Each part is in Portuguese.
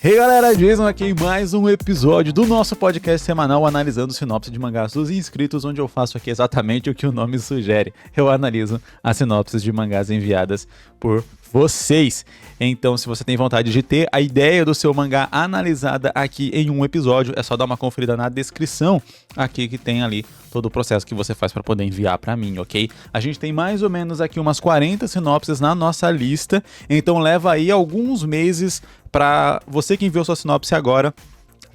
Hey galera, Jason aqui em mais um episódio do nosso podcast semanal analisando sinopse de mangás dos inscritos, onde eu faço aqui exatamente o que o nome sugere. Eu analiso as sinopses de mangás enviadas por vocês. Então, se você tem vontade de ter a ideia do seu mangá analisada aqui em um episódio, é só dar uma conferida na descrição aqui que tem ali todo o processo que você faz para poder enviar para mim, ok? A gente tem mais ou menos aqui umas 40 sinopses na nossa lista, então leva aí alguns meses para você que enviou sua sinopse agora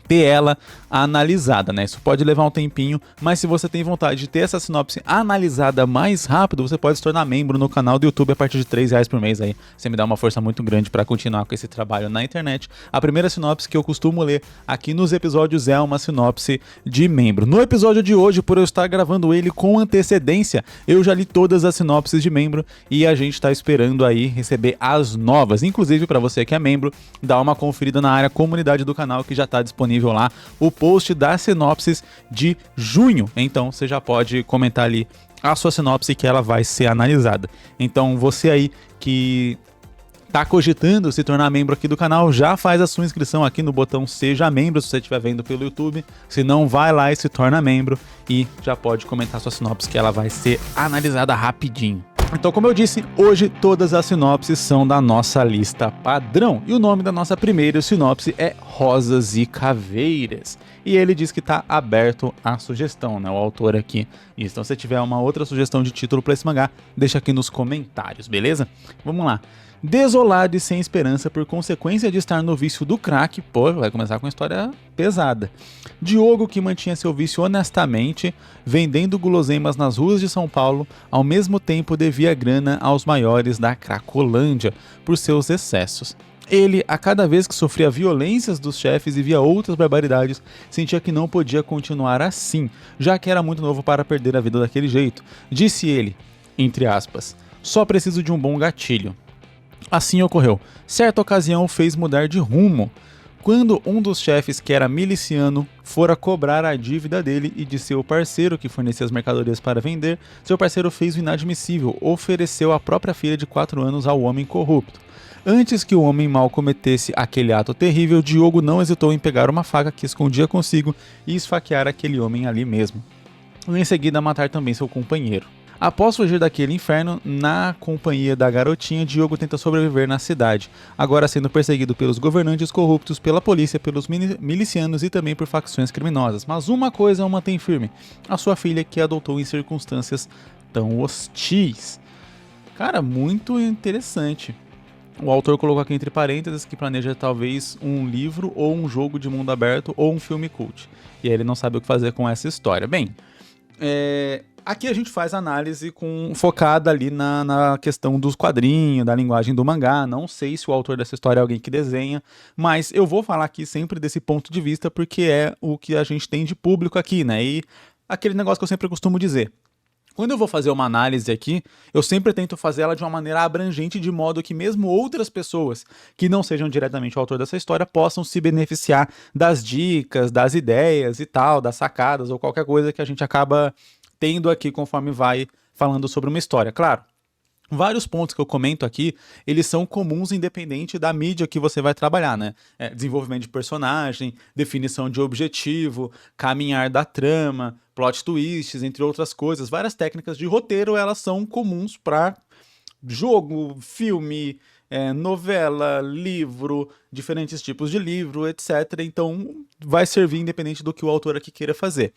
ter ela analisada, né? Isso pode levar um tempinho, mas se você tem vontade de ter essa sinopse analisada mais rápido, você pode se tornar membro no canal do YouTube a partir de R$3 por mês aí. Você me dá uma força muito grande para continuar com esse trabalho na internet. A primeira sinopse que eu costumo ler aqui nos episódios é uma sinopse de membro. No episódio de hoje, por eu estar gravando ele com antecedência, eu já li todas as sinopses de membro e a gente está esperando aí receber as novas. Inclusive, para você que é membro, dá uma conferida na área comunidade do canal que já está disponível lá o post das sinopses de junho, então você já pode comentar ali a sua sinopse que ela vai ser analisada. Então você aí que tá cogitando se tornar membro aqui do canal, já faz a sua inscrição aqui no botão Seja Membro, se você estiver vendo pelo YouTube. Se não, vai lá e se torna membro e já pode comentar sua sinopse que ela vai ser analisada rapidinho. Então, como eu disse, hoje todas as sinopses são da nossa lista padrão. E o nome da nossa primeira sinopse é Rosas e Caveiras. E ele diz que está aberto à sugestão, né? O autor aqui. Então, se tiver uma outra sugestão de título para esse mangá, deixa aqui nos comentários, beleza? Vamos lá. Desolado e sem esperança por consequência de estar no vício do crack, pô, vai começar com uma história pesada. Diogo, que mantinha seu vício honestamente, vendendo guloseimas nas ruas de São Paulo, ao mesmo tempo devia grana aos maiores da Cracolândia por seus excessos. Ele, a cada vez que sofria violências dos chefes e via outras barbaridades, sentia que não podia continuar assim, já que era muito novo para perder a vida daquele jeito. Disse ele, entre aspas, só preciso de um bom gatilho. Assim ocorreu. Certa ocasião fez mudar de rumo, quando um dos chefes, que era miliciano, fora cobrar a dívida dele e de seu parceiro, que fornecia as mercadorias para vender, seu parceiro fez o inadmissível, ofereceu a própria filha de 4 anos ao homem corrupto. Antes que o homem mau cometesse aquele ato terrível, Diogo não hesitou em pegar uma faca que escondia consigo e esfaquear aquele homem ali mesmo. E em seguida matar também seu companheiro. Após fugir daquele inferno, na companhia da garotinha, Diogo tenta sobreviver na cidade, agora sendo perseguido pelos governantes corruptos, pela polícia, pelos milicianos e também por facções criminosas. Mas uma coisa o mantém firme, a sua filha que adotou em circunstâncias tão hostis. Cara, muito interessante. O autor colocou aqui entre parênteses que planeja talvez um livro ou um jogo de mundo aberto ou um filme cult. E aí ele não sabe o que fazer com essa história. Bem, aqui a gente faz análise focada ali na questão dos quadrinhos, da linguagem do mangá. Não sei se o autor dessa história é alguém que desenha, mas eu vou falar aqui sempre desse ponto de vista porque é o que a gente tem de público aqui, né? E aquele negócio que eu sempre costumo dizer. Quando eu vou fazer uma análise aqui, eu sempre tento fazer ela de uma maneira abrangente, de modo que mesmo outras pessoas que não sejam diretamente o autor dessa história possam se beneficiar das dicas, das ideias e tal, das sacadas ou qualquer coisa que a gente acaba tendo aqui conforme vai falando sobre uma história. Claro, vários pontos que eu comento aqui, eles são comuns independente da mídia que você vai trabalhar, né? Desenvolvimento de personagem, definição de objetivo, caminhar da trama, plot twists, entre outras coisas. Várias técnicas de roteiro, elas são comuns para jogo, filme, novela, livro, diferentes tipos de livro, etc. Então, vai servir independente do que o autor aqui queira fazer.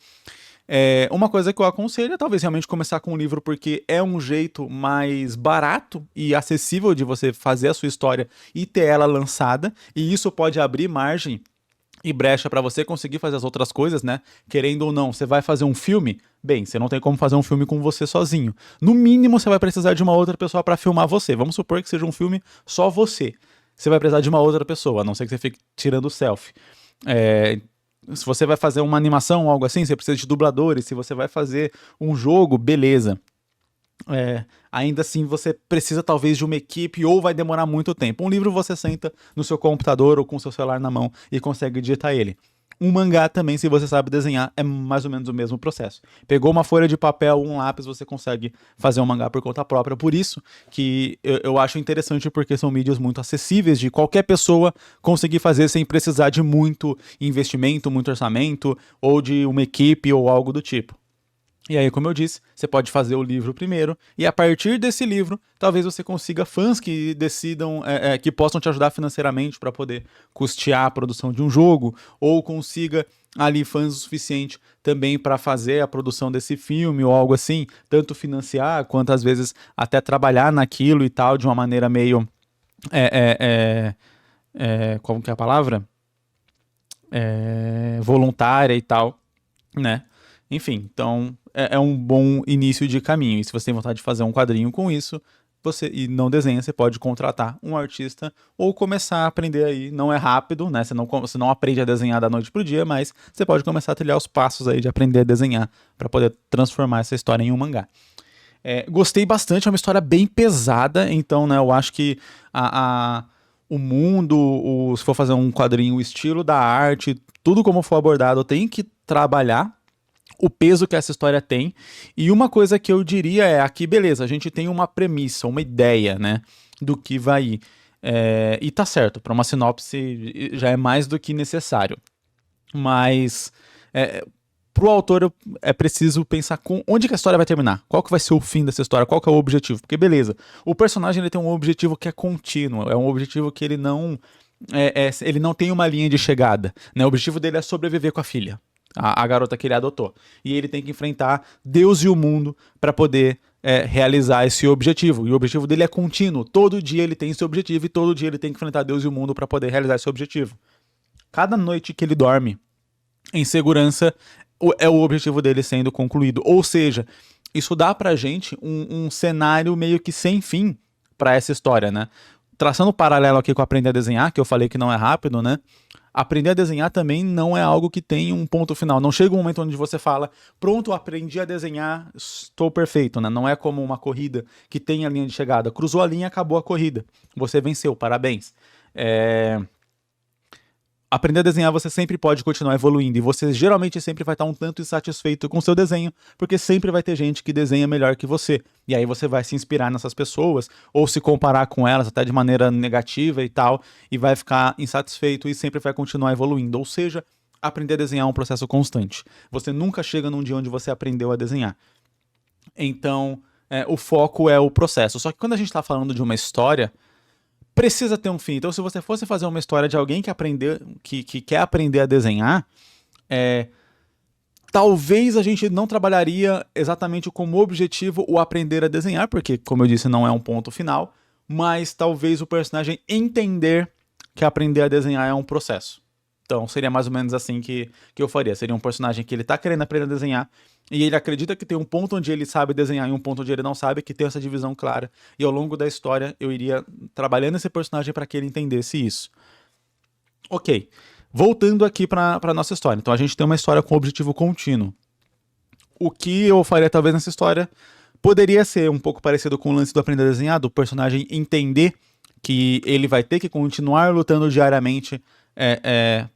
Uma coisa que eu aconselho é talvez realmente começar com um livro, porque é um jeito mais barato e acessível de você fazer a sua história e ter ela lançada, e isso pode abrir margem e brecha para você conseguir fazer as outras coisas, né? Querendo ou não, você vai fazer um filme? Bem, você não tem como fazer um filme com você sozinho. No mínimo, você vai precisar de uma outra pessoa para filmar você. Vamos supor que seja um filme só você. Você vai precisar de uma outra pessoa, a não ser que você fique tirando selfie. Se você vai fazer uma animação ou algo assim, você precisa de dubladores. Se você vai fazer um jogo, beleza. Ainda assim, você precisa talvez de uma equipe ou vai demorar muito tempo. Um livro você senta no seu computador ou com o seu celular na mão e consegue digitar ele. Um mangá também, se você sabe desenhar, é mais ou menos o mesmo processo. Pegou uma folha de papel, um lápis, você consegue fazer um mangá por conta própria. Por isso que eu acho interessante, porque são mídias muito acessíveis de qualquer pessoa conseguir fazer sem precisar de muito investimento, muito orçamento, ou de uma equipe ou algo do tipo. E aí, como eu disse, você pode fazer o livro primeiro, e a partir desse livro, talvez você consiga fãs que decidam, que possam te ajudar financeiramente para poder custear a produção de um jogo, ou consiga ali fãs o suficiente também para fazer a produção desse filme ou algo assim, tanto financiar quanto às vezes até trabalhar naquilo e tal, de uma maneira meio. Como que é a palavra? Voluntária e tal, né? Enfim, então é um bom início de caminho. E se você tem vontade de fazer um quadrinho com isso, e não desenha, você pode contratar um artista ou começar a aprender aí. Não é rápido, né? Você não aprende a desenhar da noite pro dia, mas você pode começar a trilhar os passos aí de aprender a desenhar para poder transformar essa história em um mangá. Gostei bastante, é uma história bem pesada, então, né, eu acho que o mundo, se for fazer um quadrinho, o estilo da arte, tudo como for abordado, tem que trabalhar o peso que essa história tem. E uma coisa que eu diria é, aqui, beleza, a gente tem uma premissa, uma ideia, né, do que vai ir. E tá certo, para uma sinopse já é mais do que necessário. Mas pro autor é preciso pensar com onde que a história vai terminar, qual que vai ser o fim dessa história, qual que é o objetivo, porque beleza, o personagem ele tem um objetivo que é contínuo, é um objetivo que ele não tem uma linha de chegada, né? O objetivo dele é sobreviver com a filha, a garota que ele adotou, e ele tem que enfrentar Deus e o mundo para poder realizar esse objetivo, e o objetivo dele é contínuo, todo dia ele tem esse objetivo e todo dia ele tem que enfrentar Deus e o mundo para poder realizar esse objetivo. Cada noite que ele dorme em segurança é o objetivo dele sendo concluído. Ou seja, isso dá pra gente um cenário meio que sem fim pra essa história, né? Traçando um paralelo aqui com aprender a desenhar, que eu falei que não é rápido, né? Aprender a desenhar também não é algo que tem um ponto final. Não chega um momento onde você fala, pronto, aprendi a desenhar, estou perfeito, né? Não é como uma corrida que tem a linha de chegada. Cruzou a linha, acabou a corrida. Você venceu, parabéns. Aprender a desenhar, você sempre pode continuar evoluindo, e você geralmente sempre vai estar um tanto insatisfeito com o seu desenho, porque sempre vai ter gente que desenha melhor que você, e aí você vai se inspirar nessas pessoas, ou se comparar com elas até de maneira negativa e tal, e vai ficar insatisfeito e sempre vai continuar evoluindo. Ou seja, aprender a desenhar é um processo constante. Você nunca chega num dia onde você aprendeu a desenhar. Então, o foco é o processo. Só que quando a gente está falando de uma história, precisa ter um fim. Então, se você fosse fazer uma história de alguém que quer aprender a desenhar, talvez a gente não trabalharia exatamente como objetivo o aprender a desenhar, porque, como eu disse, não é um ponto final, mas talvez o personagem entender que aprender a desenhar é um processo. Então, seria mais ou menos assim que eu faria. Seria um personagem que ele tá querendo aprender a desenhar, e ele acredita que tem um ponto onde ele sabe desenhar e um ponto onde ele não sabe, que tem essa divisão clara. E ao longo da história, eu iria trabalhando esse personagem para que ele entendesse isso. Ok. Voltando aqui para nossa história. Então, a gente tem uma história com objetivo contínuo. O que eu faria, talvez, nessa história poderia ser um pouco parecido com o lance do aprender a desenhar, do personagem entender que ele vai ter que continuar lutando diariamente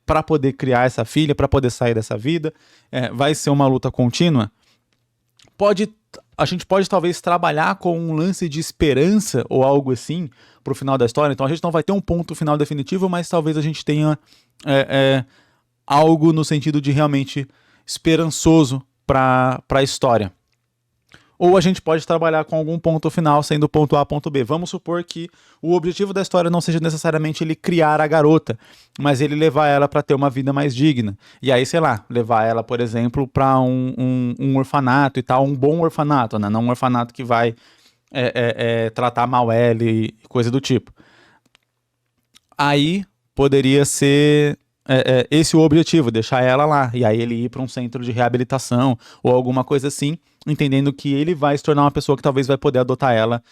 para poder criar essa filha, para poder sair dessa vida. Vai ser uma luta contínua. A gente pode talvez trabalhar com um lance de esperança ou algo assim pro final da história. Então a gente não vai ter um ponto final definitivo, mas talvez a gente tenha algo no sentido de realmente esperançoso para a história. Ou a gente pode trabalhar com algum ponto final, sendo ponto A, ponto B. Vamos supor que o objetivo da história não seja necessariamente ele criar a garota, mas ele levar ela para ter uma vida mais digna. E aí, sei lá, levar ela, por exemplo, para um orfanato e tal, um bom orfanato, né? Não um orfanato que vai tratar mal ela e coisa do tipo. Aí poderia ser esse o objetivo, deixar ela lá, e aí ele ir para um centro de reabilitação ou alguma coisa assim, entendendo que ele vai se tornar uma pessoa que talvez vai poder adotar ela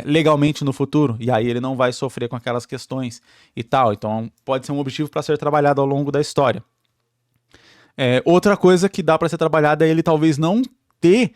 legalmente no futuro, e aí ele não vai sofrer com aquelas questões e tal. Então pode ser um objetivo para ser trabalhado ao longo da história. Outra coisa que dá para ser trabalhada é ele talvez não ter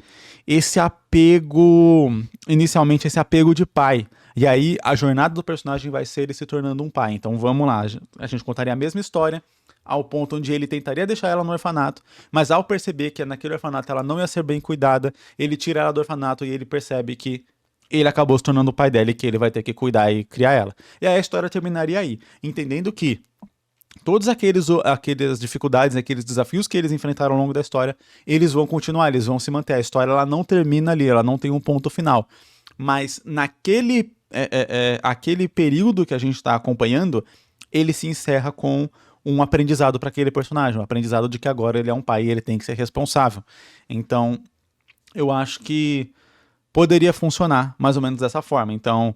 esse apego, inicialmente esse apego de pai. E aí a jornada do personagem vai ser ele se tornando um pai. Então vamos lá, a gente contaria a mesma história ao ponto onde ele tentaria deixar ela no orfanato, mas ao perceber que naquele orfanato ela não ia ser bem cuidada, ele tira ela do orfanato e ele percebe que ele acabou se tornando o pai dela e que ele vai ter que cuidar e criar ela. E aí a história terminaria aí, entendendo que todos aqueles dificuldades, aqueles desafios que eles enfrentaram ao longo da história, eles vão continuar, eles vão se manter. A história ela não termina ali, ela não tem um ponto final. Mas aquele período que a gente está acompanhando, ele se encerra com um aprendizado para aquele personagem, um aprendizado de que agora ele é um pai e ele tem que ser responsável. Então, eu acho que poderia funcionar mais ou menos dessa forma. Então,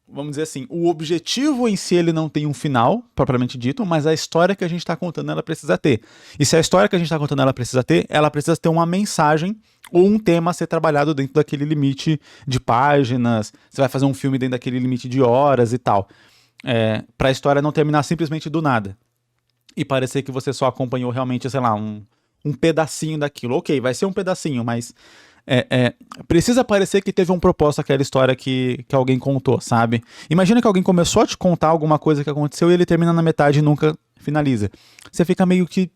vamos dizer assim, o objetivo em si ele não tem um final, propriamente dito, mas a história que a gente está contando, ela precisa ter. E se a história que a gente está contando, ela precisa ter uma mensagem ou um tema a ser trabalhado dentro daquele limite de páginas, você vai fazer um filme dentro daquele limite de horas e tal. Para a história não terminar simplesmente do nada. E parecer que você só acompanhou realmente, sei lá, um pedacinho daquilo. Ok, vai ser um pedacinho, mas precisa parecer que teve um propósito aquela história que alguém contou, sabe? Imagina que alguém começou a te contar alguma coisa que aconteceu e ele termina na metade e nunca finaliza. Você fica meio que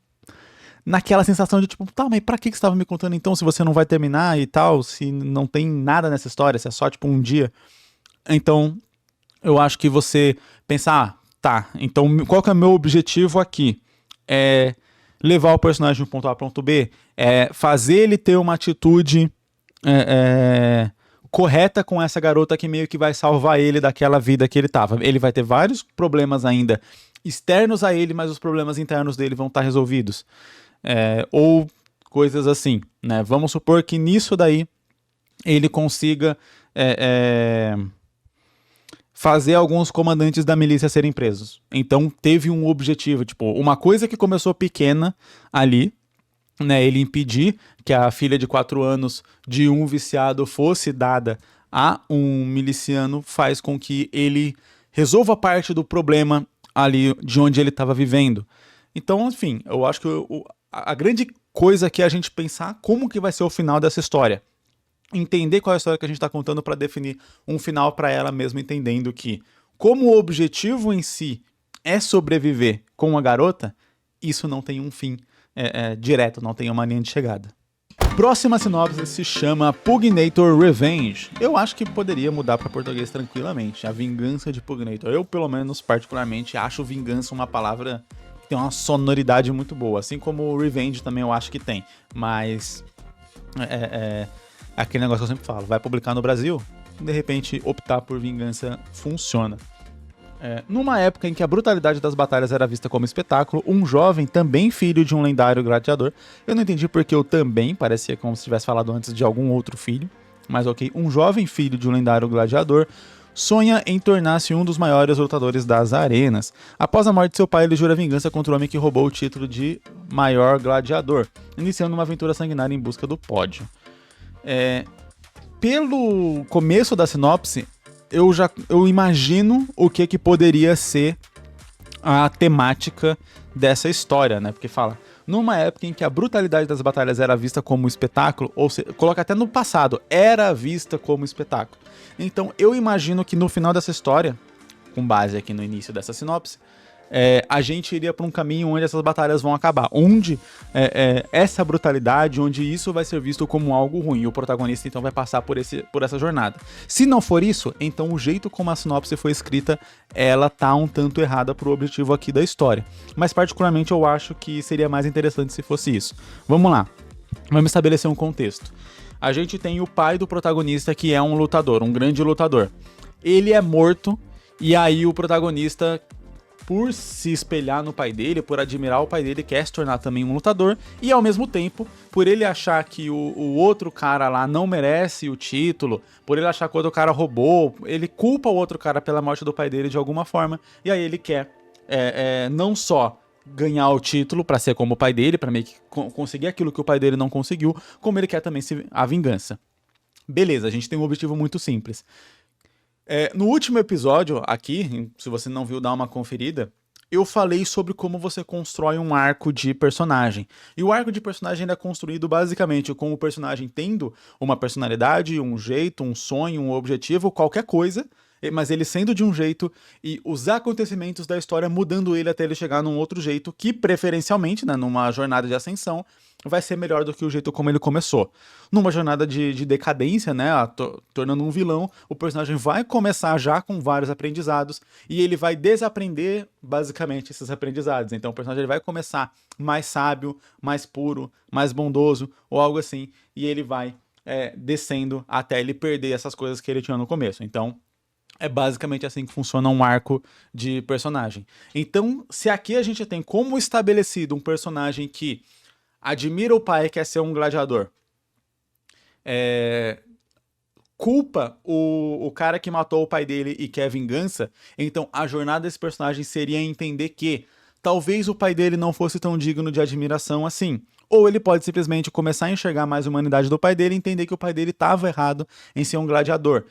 naquela sensação de tipo, tá, mas pra que você estava me contando então se você não vai terminar e tal, se não tem nada nessa história, se é só tipo um dia. Então, eu acho que você pensar, tá, então qual que é o meu objetivo aqui? É levar o personagem de um ponto A para um ponto B, fazer ele ter uma atitude correta com essa garota que meio que vai salvar ele daquela vida que ele tava. Ele vai ter vários problemas ainda externos a ele, mas os problemas internos dele vão estar resolvidos. Ou coisas assim, né? Vamos supor que nisso daí ele consiga fazer alguns comandantes da milícia serem presos. Então teve um objetivo, tipo, uma coisa que começou pequena ali, né, ele impedir que a filha de 4 anos de um viciado fosse dada a um miliciano faz com que ele resolva parte do problema ali de onde ele estava vivendo. Então, enfim, eu acho que a grande coisa aqui é a gente pensar como que vai ser o final dessa história. Entender qual é a história que a gente está contando para definir um final para ela mesmo, entendendo que, como o objetivo em si é sobreviver com a garota, isso não tem um fim direto, não tem uma linha de chegada. Próxima sinopse se chama Pugnator Revenge. Eu acho que poderia mudar para português tranquilamente. A vingança de Pugnator. Eu, pelo menos, particularmente, acho vingança uma palavra que tem uma sonoridade muito boa. Assim como Revenge também eu acho que tem. Mas aquele negócio que eu sempre falo, vai publicar no Brasil, de repente optar por vingança funciona. Numa época em que a brutalidade das batalhas era vista como espetáculo, um jovem, também filho de um lendário gladiador, eu não entendi porque eu também, parecia como se tivesse falado antes de algum outro filho, mas ok, um jovem filho de um lendário gladiador sonha em tornar-se um dos maiores lutadores das arenas. Após a morte de seu pai, ele jura vingança contra o homem que roubou o título de maior gladiador, iniciando uma aventura sanguinária em busca do pódio. Pelo começo da sinopse, eu imagino o que poderia ser a temática dessa história, né? Porque fala, numa época em que a brutalidade das batalhas era vista como espetáculo, ou seja, coloca até no passado, era vista como espetáculo. Então eu imagino que no final dessa história, com base aqui no início dessa sinopse, a gente iria para um caminho onde essas batalhas vão acabar, onde essa brutalidade, onde isso vai ser visto como algo ruim, e o protagonista então vai passar por essa jornada. Se não for isso, então o jeito como a sinopse foi escrita, ela tá um tanto errada pro objetivo aqui da história. Mas particularmente eu acho que seria mais interessante se fosse isso. Vamos lá, vamos estabelecer um contexto. A gente tem o pai do protagonista que é um lutador, um grande lutador. Ele é morto, e aí o protagonista, por se espelhar no pai dele, por admirar o pai dele, quer se tornar também um lutador, e ao mesmo tempo, por ele achar que o outro cara lá não merece o título, por ele achar que o outro cara roubou, ele culpa o outro cara pela morte do pai dele de alguma forma, e aí ele quer não só ganhar o título pra ser como o pai dele, pra meio que conseguir aquilo que o pai dele não conseguiu, como ele quer também a vingança. Beleza, a gente tem um objetivo muito simples. No último episódio aqui, se você não viu, dá uma conferida, eu falei sobre como você constrói um arco de personagem. E o arco de personagem ele é construído basicamente com o personagem tendo uma personalidade, um jeito, um sonho, um objetivo, qualquer coisa, mas ele sendo de um jeito e os acontecimentos da história mudando ele até ele chegar num outro jeito que, preferencialmente, né, numa jornada de ascensão, vai ser melhor do que o jeito como ele começou. Numa jornada de decadência, né, tornando um vilão, o personagem vai começar já com vários aprendizados e ele vai desaprender, basicamente, esses aprendizados. Então o personagem ele vai começar mais sábio, mais puro, mais bondoso, ou algo assim, e ele vai descendo até ele perder essas coisas que ele tinha no começo. Então, é basicamente assim que funciona um arco de personagem. Então, se aqui a gente tem como estabelecido um personagem que admira o pai e quer ser um gladiador, culpa o cara que matou o pai dele e quer vingança, então a jornada desse personagem seria entender que talvez o pai dele não fosse tão digno de admiração assim. Ou ele pode simplesmente começar a enxergar mais a humanidade do pai dele e entender que o pai dele estava errado em ser um gladiador.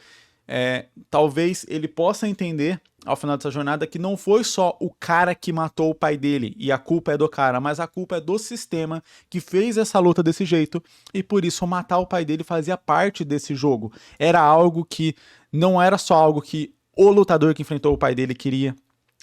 Talvez ele possa entender ao final dessa jornada que não foi só o cara que matou o pai dele e a culpa é do cara, mas a culpa é do sistema que fez essa luta desse jeito e por isso matar o pai dele fazia parte desse jogo. Era algo que não era só algo que o lutador que enfrentou o pai dele queria,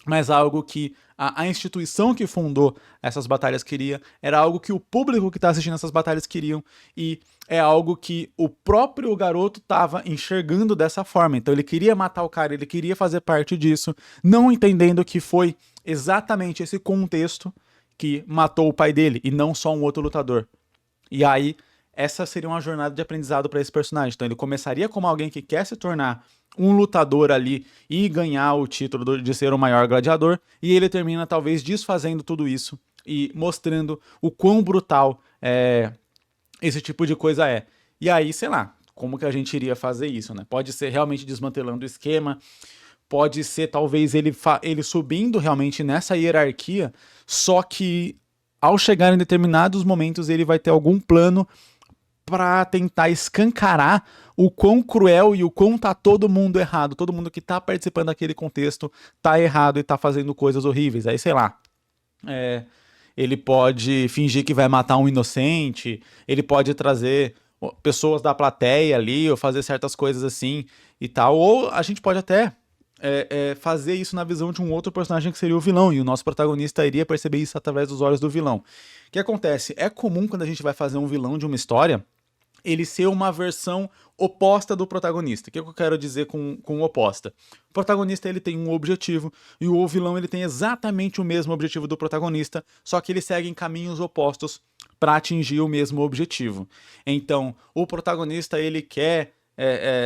mas algo que a instituição que fundou essas batalhas queria, era algo que o público que está assistindo essas batalhas queriam, e é algo que o próprio garoto estava enxergando dessa forma. Então ele queria matar o cara, ele queria fazer parte disso, não entendendo que foi exatamente esse contexto que matou o pai dele, e não só um outro lutador. E aí, essa seria uma jornada de aprendizado para esse personagem. Então ele começaria como alguém que quer se tornar um lutador ali e ganhar o título de ser o maior gladiador, e ele termina talvez desfazendo tudo isso e mostrando o quão brutal esse tipo de coisa é. E aí, sei lá, como que a gente iria fazer isso, né? Pode ser realmente desmantelando o esquema, pode ser talvez ele subindo realmente nessa hierarquia, só que ao chegar em determinados momentos ele vai ter algum plano para tentar escancarar o quão cruel e o quão tá todo mundo errado, todo mundo que tá participando daquele contexto tá errado e tá fazendo coisas horríveis. Aí, sei lá, ele pode fingir que vai matar um inocente, ele pode trazer pessoas da plateia ali, ou fazer certas coisas assim e tal, ou a gente pode até fazer isso na visão de um outro personagem que seria o vilão, e o nosso protagonista iria perceber isso através dos olhos do vilão. O que acontece? É comum quando a gente vai fazer um vilão de uma história, ele ser uma versão oposta do protagonista. O que eu quero dizer com oposta? O protagonista ele tem um objetivo e o vilão ele tem exatamente o mesmo objetivo do protagonista, só que eles seguem caminhos opostos para atingir o mesmo objetivo. Então, o protagonista ele quer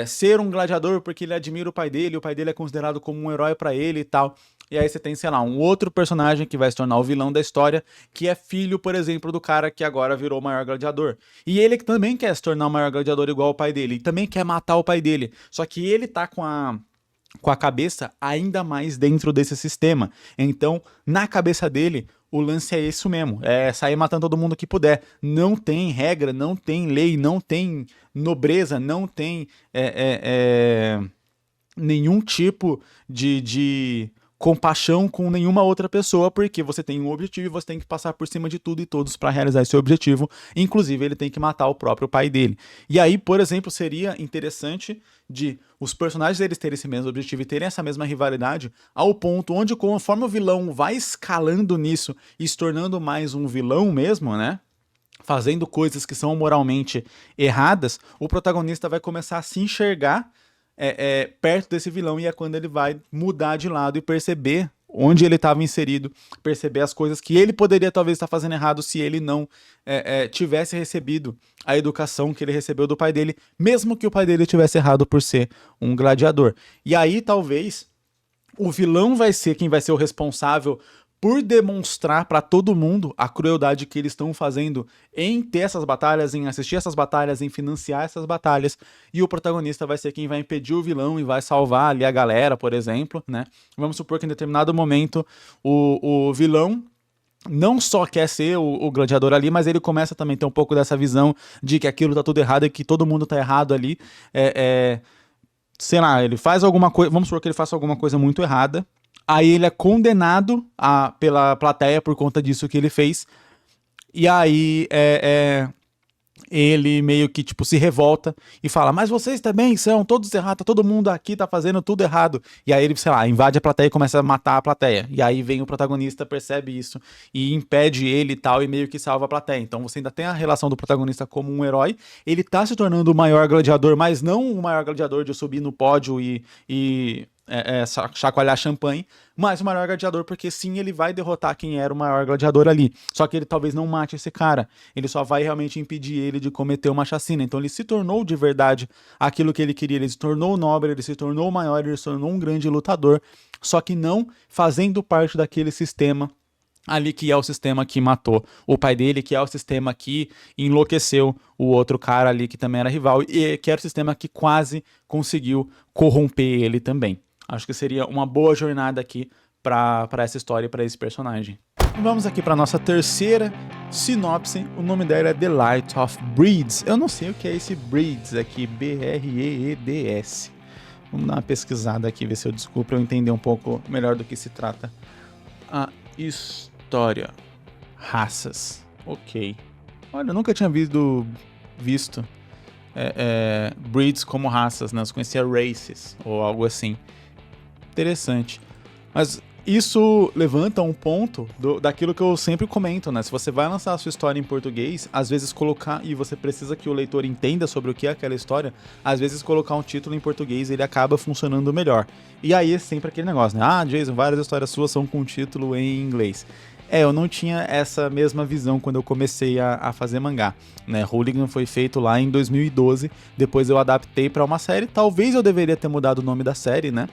ser um gladiador porque ele admira o pai dele é considerado como um herói para ele e tal. E aí você tem, sei lá, um outro personagem que vai se tornar o vilão da história, que é filho, por exemplo, do cara que agora virou o maior gladiador. E ele também quer se tornar o maior gladiador igual ao pai dele, e também quer matar o pai dele. Só que ele tá com a cabeça ainda mais dentro desse sistema. Então, na cabeça dele, o lance é isso mesmo, é sair matando todo mundo que puder. Não tem regra, não tem lei, não tem nobreza, não tem nenhum tipo de compaixão com nenhuma outra pessoa, porque você tem um objetivo e você tem que passar por cima de tudo e todos para realizar esse objetivo. Inclusive, ele tem que matar o próprio pai dele. E aí, por exemplo, seria interessante de os personagens eles terem esse mesmo objetivo e terem essa mesma rivalidade, ao ponto onde, conforme o vilão vai escalando nisso e se tornando mais um vilão mesmo, né? Fazendo coisas que são moralmente erradas, o protagonista vai começar a se enxergar perto desse vilão, e é quando ele vai mudar de lado e perceber onde ele estava inserido, perceber as coisas que ele poderia talvez estar fazendo errado se ele não tivesse recebido a educação que ele recebeu do pai dele, mesmo que o pai dele tivesse errado por ser um gladiador. E aí talvez o vilão vai ser quem vai ser o responsável por demonstrar para todo mundo a crueldade que eles estão fazendo em ter essas batalhas, em assistir essas batalhas, em financiar essas batalhas, e o protagonista vai ser quem vai impedir o vilão e vai salvar ali a galera, por exemplo, né? Vamos supor que em determinado momento o vilão não só quer ser o gladiador ali, mas ele começa também a ter um pouco dessa visão de que aquilo tá tudo errado e que todo mundo tá errado ali. Sei lá, ele faz alguma coisa, vamos supor que ele faça alguma coisa muito errada. Aí ele é condenado pela plateia por conta disso que ele fez. E aí ele meio que, tipo, se revolta e fala, mas vocês também são todos errados, todo mundo aqui tá fazendo tudo errado. E aí ele, sei lá, invade a plateia e começa a matar a plateia. E aí vem o protagonista, percebe isso e impede ele e tal, e meio que salva a plateia. Então você ainda tem a relação do protagonista como um herói. Ele tá se tornando o maior gladiador, mas não o maior gladiador de subir no pódio e chacoalhar champanhe, mas o maior gladiador, porque sim, ele vai derrotar quem era o maior gladiador ali. Só que ele talvez não mate esse cara. Ele só vai realmente impedir ele de cometer uma chacina. Então ele se tornou de verdade aquilo que ele queria. Ele se tornou nobre, ele se tornou maior, ele se tornou um grande lutador. Só que não fazendo parte daquele sistema ali que é o sistema que matou o pai dele, que é o sistema que enlouqueceu o outro cara ali que também era rival, e que era o sistema que quase conseguiu corromper ele também. Acho que seria uma boa jornada aqui para essa história e para esse personagem. Vamos aqui para nossa terceira sinopse. O nome dela é The Light of Breeds. Eu não sei o que é esse Breeds aqui, B-R-E-E-D-S. Vamos dar uma pesquisada aqui, ver se eu desculpo, para eu entender um pouco melhor do que se trata. A história. Raças. Ok. Olha, eu nunca tinha visto breeds como raças, né? Eu conhecia races ou algo assim. Interessante. Mas isso levanta um ponto daquilo que eu sempre comento, né? Se você vai lançar a sua história em português, às vezes colocar, e você precisa que o leitor entenda sobre o que é aquela história, às vezes colocar um título em português ele acaba funcionando melhor. E aí é sempre aquele negócio, né? Ah, Jason, várias histórias suas são com título em inglês. Eu não tinha essa mesma visão quando eu comecei a fazer mangá, né? Hooligan foi feito lá em 2012, depois eu adaptei para uma série, talvez eu deveria ter mudado o nome da série, né?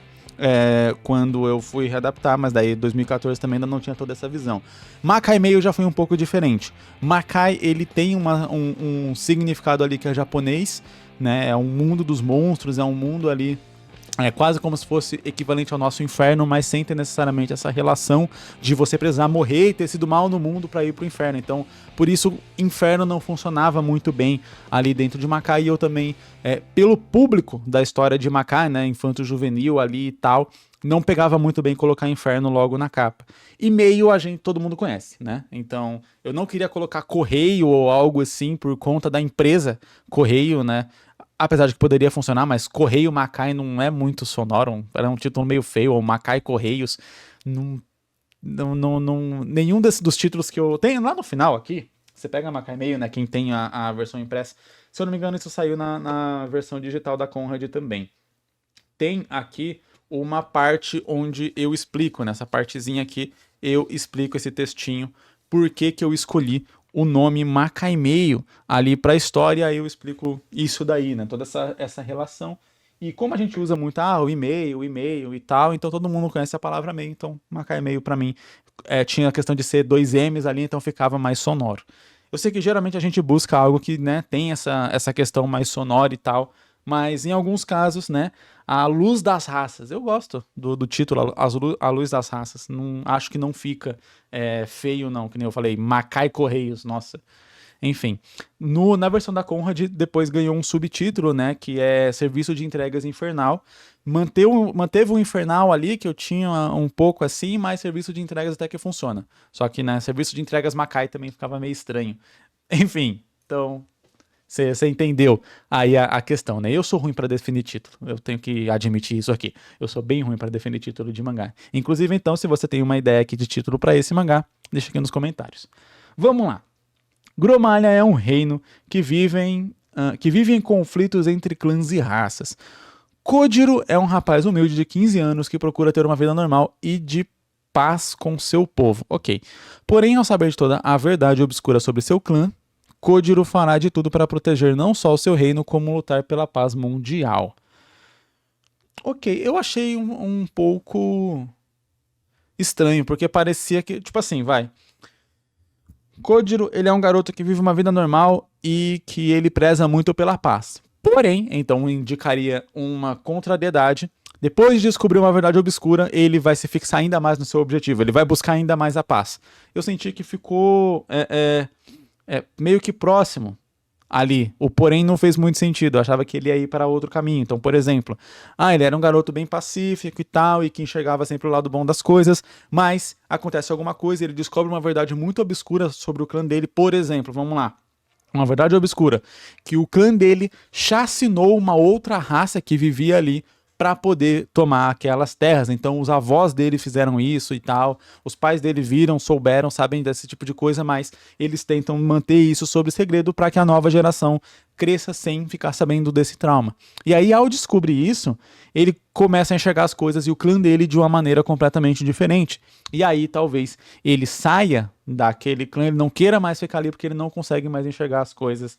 Quando eu fui readaptar, mas daí em 2014 também ainda não tinha toda essa visão. Makai Meio já foi um pouco diferente. Makai, ele tem um significado ali que é japonês, né? É um mundo dos monstros, é um mundo ali quase como se fosse equivalente ao nosso inferno, mas sem ter necessariamente essa relação de você precisar morrer e ter sido mal no mundo para ir pro inferno. Então, por isso, inferno não funcionava muito bem ali dentro de Makai. E eu também, pelo público da história de Makai, né, infanto-juvenil ali e tal, não pegava muito bem colocar inferno logo na capa. E meio todo mundo conhece, né? Então, eu não queria colocar correio ou algo assim por conta da empresa Correio, né? Apesar de que poderia funcionar, mas Correio Makai não é muito sonoro, era um título meio feio, ou Makai Correios. Nenhum dos títulos que eu tenho lá no final aqui, você pega Makai Meio, né? Quem tem a versão impressa, se eu não me engano, isso saiu na versão digital da Conrad também. Tem aqui uma parte onde eu explico, nessa partezinha aqui, eu explico esse textinho, por que eu escolhi o nome Makai Meio ali para a história, aí eu explico isso daí, né? Toda essa relação. E como a gente usa muito, o e-mail e tal, então todo mundo conhece a palavra meio, então Makai Meio para mim tinha a questão de ser 2 M's ali, então ficava mais sonoro. Eu sei que geralmente a gente busca algo que, né, tem essa questão mais sonora e tal, mas em alguns casos, né, a luz das raças, eu gosto do título, a luz das raças, não, acho que não fica feio não, que nem eu falei, Makai Correios, nossa, enfim. Na versão da Conrad, depois ganhou um subtítulo, né, que é Serviço de Entregas Infernal, manteve o Infernal ali, que eu tinha um pouco assim, mas Serviço de Entregas até que funciona, só que, né, Serviço de Entregas Makai também ficava meio estranho, enfim, então... Você entendeu aí a questão, né? Eu sou ruim para definir título, eu tenho que admitir isso aqui. Eu sou bem ruim para definir título de mangá. Inclusive, então, se você tem uma ideia aqui de título para esse mangá, deixa aqui nos comentários. Vamos lá. Gromalha é um reino que vive em conflitos entre clãs e raças. Kojiro é um rapaz humilde de 15 anos que procura ter uma vida normal e de paz com seu povo. Ok. Porém, ao saber de toda a verdade obscura sobre seu clã, Kojiro fará de tudo para proteger não só o seu reino, como lutar pela paz mundial. Ok, eu achei um pouco estranho, porque parecia que, tipo assim, Kojiro, ele é um garoto que vive uma vida normal e que ele preza muito pela paz. Porém, então indicaria uma contrariedade. Depois de descobrir uma verdade obscura, ele vai se fixar ainda mais no seu objetivo, ele vai buscar ainda mais a paz. Eu senti que ficou... meio que próximo ali. O porém não fez muito sentido. Eu achava que ele ia ir para outro caminho. Então, por exemplo, ele era um garoto bem pacífico e tal, e que enxergava sempre o lado bom das coisas, mas acontece alguma coisa, ele descobre uma verdade muito obscura sobre o clã dele. Por exemplo, vamos lá. Uma verdade obscura, que o clã dele chacinou uma outra raça que vivia ali para poder tomar aquelas terras. Então os avós dele fizeram isso e tal, os pais dele viram, souberam, sabem desse tipo de coisa, mas eles tentam manter isso sob segredo para que a nova geração cresça sem ficar sabendo desse trauma. E aí, ao descobrir isso, ele começa a enxergar as coisas e o clã dele de uma maneira completamente diferente. E aí, talvez, ele saia daquele clã, ele não queira mais ficar ali porque ele não consegue mais enxergar as coisas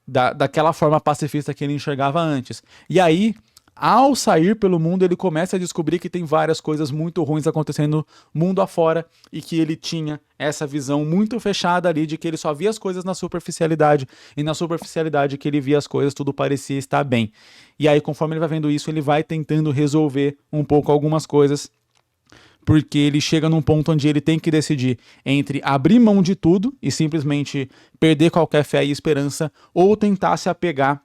daquela forma pacifista que ele enxergava antes. E aí, ao sair pelo mundo, ele começa a descobrir que tem várias coisas muito ruins acontecendo mundo afora e que ele tinha essa visão muito fechada ali de que ele só via as coisas na superficialidade e na superficialidade que ele via as coisas tudo parecia estar bem. E aí, conforme ele vai vendo isso, ele vai tentando resolver um pouco algumas coisas, porque ele chega num ponto onde ele tem que decidir entre abrir mão de tudo e simplesmente perder qualquer fé e esperança ou tentar se apegar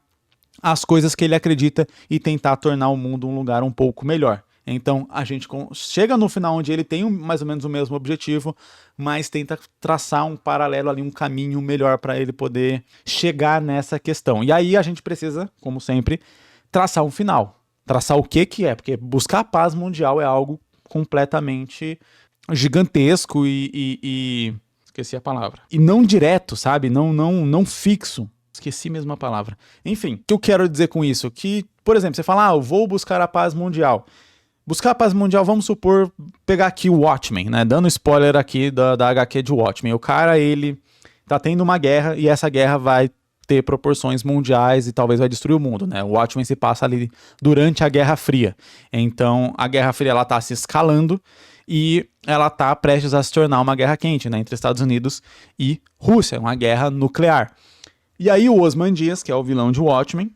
as coisas que ele acredita e tentar tornar o mundo um lugar um pouco melhor. Então a gente chega no final onde ele tem mais ou menos o mesmo objetivo, mas tenta traçar um paralelo ali, um caminho melhor para ele poder chegar nessa questão. E aí a gente precisa, como sempre, traçar um final. Traçar o que é, porque buscar a paz mundial é algo completamente gigantesco e esqueci a palavra. E não direto, sabe? Não fixo. Esqueci mesmo a palavra. Enfim, o que eu quero dizer com isso? Que, por exemplo, você fala, eu vou buscar a paz mundial. Buscar a paz mundial, vamos supor, pegar aqui o Watchmen, né? Dando spoiler aqui da HQ de Watchmen. O cara, ele tá tendo uma guerra e essa guerra vai ter proporções mundiais e talvez vai destruir o mundo, né? O Watchmen se passa ali durante a Guerra Fria. Então, a Guerra Fria, ela tá se escalando e ela tá prestes a se tornar uma guerra quente, né? Entre Estados Unidos e Rússia, uma guerra nuclear. E aí o Ozymandias, que é o vilão de Watchmen,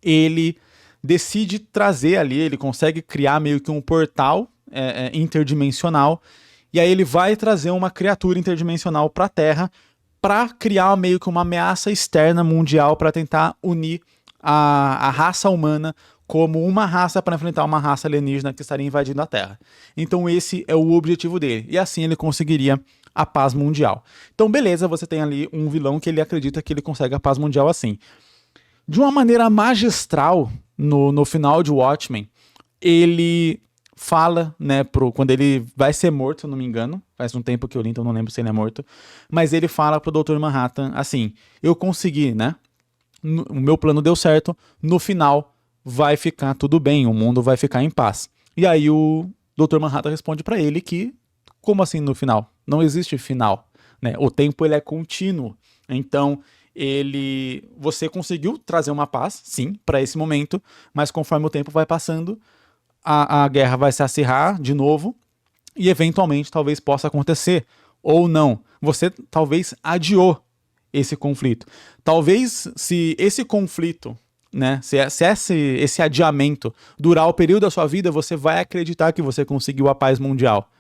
ele decide trazer ali, ele consegue criar meio que um portal interdimensional, e aí ele vai trazer uma criatura interdimensional para a Terra para criar meio que uma ameaça externa mundial para tentar unir a raça humana como uma raça para enfrentar uma raça alienígena que estaria invadindo a Terra. Então esse é o objetivo dele, e assim ele conseguiria a paz mundial. Então beleza, você tem ali um vilão que ele acredita que ele consegue a paz mundial assim. De uma maneira magistral, no final de Watchmen, ele fala, né, quando ele vai ser morto, se eu não me engano, faz um tempo que eu li, então não lembro se ele é morto, mas ele fala pro Dr. Manhattan assim, eu consegui, né, o meu plano deu certo, no final vai ficar tudo bem, o mundo vai ficar em paz. E aí o Dr. Manhattan responde para ele que, como assim no final? Não existe final, né? O tempo ele é contínuo. Então, você conseguiu trazer uma paz, sim, para esse momento, mas conforme o tempo vai passando, a guerra vai se acirrar de novo e eventualmente talvez possa acontecer ou não. Você talvez adiou esse conflito. Talvez se esse conflito, né, se esse adiamento durar o período da sua vida, você vai acreditar que você conseguiu a paz mundial,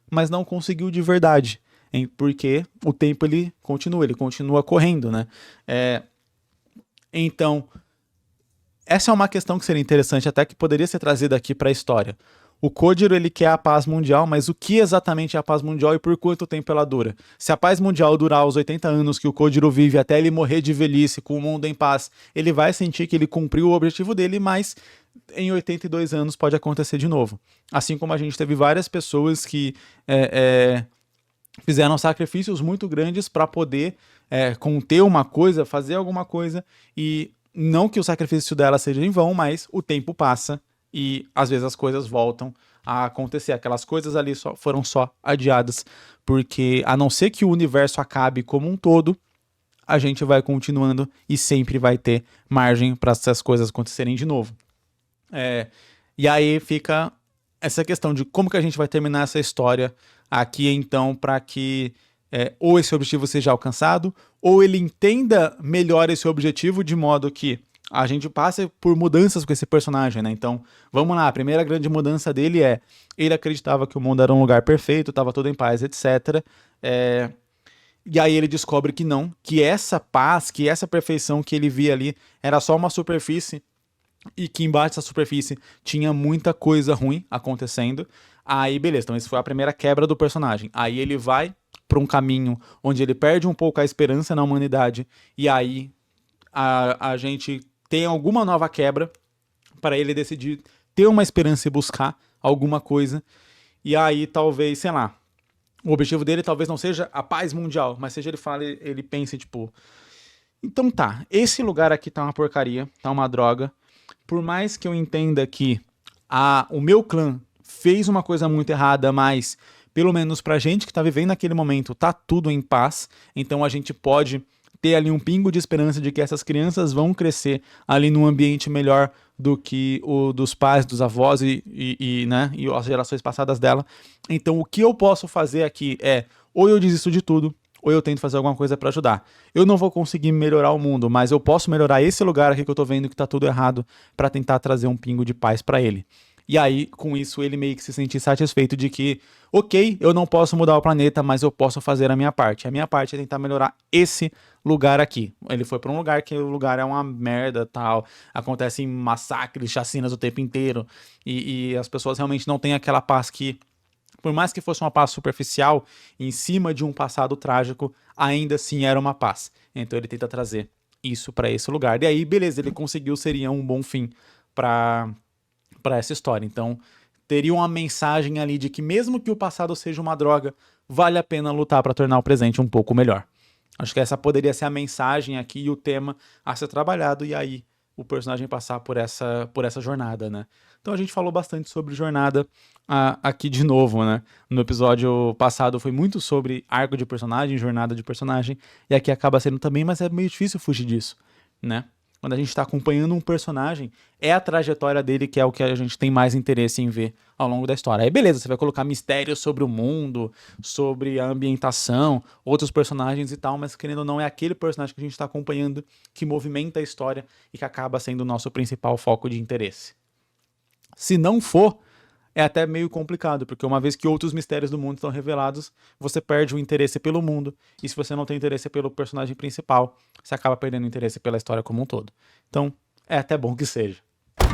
mas não conseguiu de verdade, porque o tempo ele continua correndo, né? Então, essa é uma questão que seria interessante, até que poderia ser trazida aqui para a história. O Kojiro, ele quer a paz mundial, mas o que exatamente é a paz mundial e por quanto tempo ela dura? Se a paz mundial durar os 80 anos que o Kojiro vive até ele morrer de velhice com o mundo em paz, ele vai sentir que ele cumpriu o objetivo dele, mas em 82 anos pode acontecer de novo. Assim como a gente teve várias pessoas que fizeram sacrifícios muito grandes para poder conter uma coisa, fazer alguma coisa, e não que o sacrifício dela seja em vão, mas o tempo passa e às vezes as coisas voltam a acontecer. Aquelas coisas ali foram só adiadas, porque a não ser que o universo acabe como um todo, a gente vai continuando e sempre vai ter margem para essas coisas acontecerem de novo. E aí fica essa questão de como que a gente vai terminar essa história aqui, então, para que ou esse objetivo seja alcançado, ou ele entenda melhor esse objetivo de modo que a gente passe por mudanças com esse personagem, né? Então, vamos lá, a primeira grande mudança dele ele acreditava que o mundo era um lugar perfeito, estava tudo em paz, etc. E aí ele descobre que não, que essa paz, que essa perfeição que ele via ali era só uma superfície e que embaixo dessa superfície tinha muita coisa ruim acontecendo. Aí, beleza, então isso foi a primeira quebra do personagem. Aí ele vai para um caminho onde ele perde um pouco a esperança na humanidade, e aí a gente tem alguma nova quebra para ele decidir ter uma esperança e buscar alguma coisa. E aí, talvez, sei lá, o objetivo dele talvez não seja a paz mundial, mas seja ele pense, tipo, então tá, esse lugar aqui tá uma porcaria, tá uma droga. Por mais que eu entenda que o meu clã fez uma coisa muito errada, mas pelo menos pra gente que tá vivendo naquele momento, tá tudo em paz. Então a gente pode ter ali um pingo de esperança de que essas crianças vão crescer ali num ambiente melhor do que o dos pais, dos avós né, e as gerações passadas dela. Então o que eu posso fazer aqui é, ou eu desisto de tudo, ou eu tento fazer alguma coisa para ajudar. Eu não vou conseguir melhorar o mundo, mas eu posso melhorar esse lugar aqui que eu tô vendo que tá tudo errado para tentar trazer um pingo de paz para ele. E aí, com isso, ele meio que se sentir satisfeito de que, ok, eu não posso mudar o planeta, mas eu posso fazer a minha parte. A minha parte é tentar melhorar esse lugar aqui. Ele foi para um lugar que o lugar é uma merda, tal, acontecem massacres, chacinas o tempo inteiro, e as pessoas realmente não têm aquela paz que, por mais que fosse uma paz superficial, em cima de um passado trágico, ainda assim era uma paz. Então ele tenta trazer isso para esse lugar. E aí, beleza, ele conseguiu, seria um bom fim para essa história. Então, teria uma mensagem ali de que mesmo que o passado seja uma droga, vale a pena lutar para tornar o presente um pouco melhor. Acho que essa poderia ser a mensagem aqui e o tema a ser trabalhado, e aí o personagem passar por essa jornada, né? Então a gente falou bastante sobre jornada aqui de novo, né? No episódio passado foi muito sobre arco de personagem, jornada de personagem, e aqui acaba sendo também, mas é meio difícil fugir disso, né? Quando a gente está acompanhando um personagem, é a trajetória dele que é o que a gente tem mais interesse em ver ao longo da história. Aí beleza, você vai colocar mistérios sobre o mundo, sobre a ambientação, outros personagens e tal, mas querendo ou não é aquele personagem que a gente está acompanhando que movimenta a história e que acaba sendo o nosso principal foco de interesse. Se não for, é até meio complicado, porque uma vez que outros mistérios do mundo estão revelados, você perde o interesse pelo mundo, e se você não tem interesse pelo personagem principal, você acaba perdendo o interesse pela história como um todo. Então, é até bom que seja.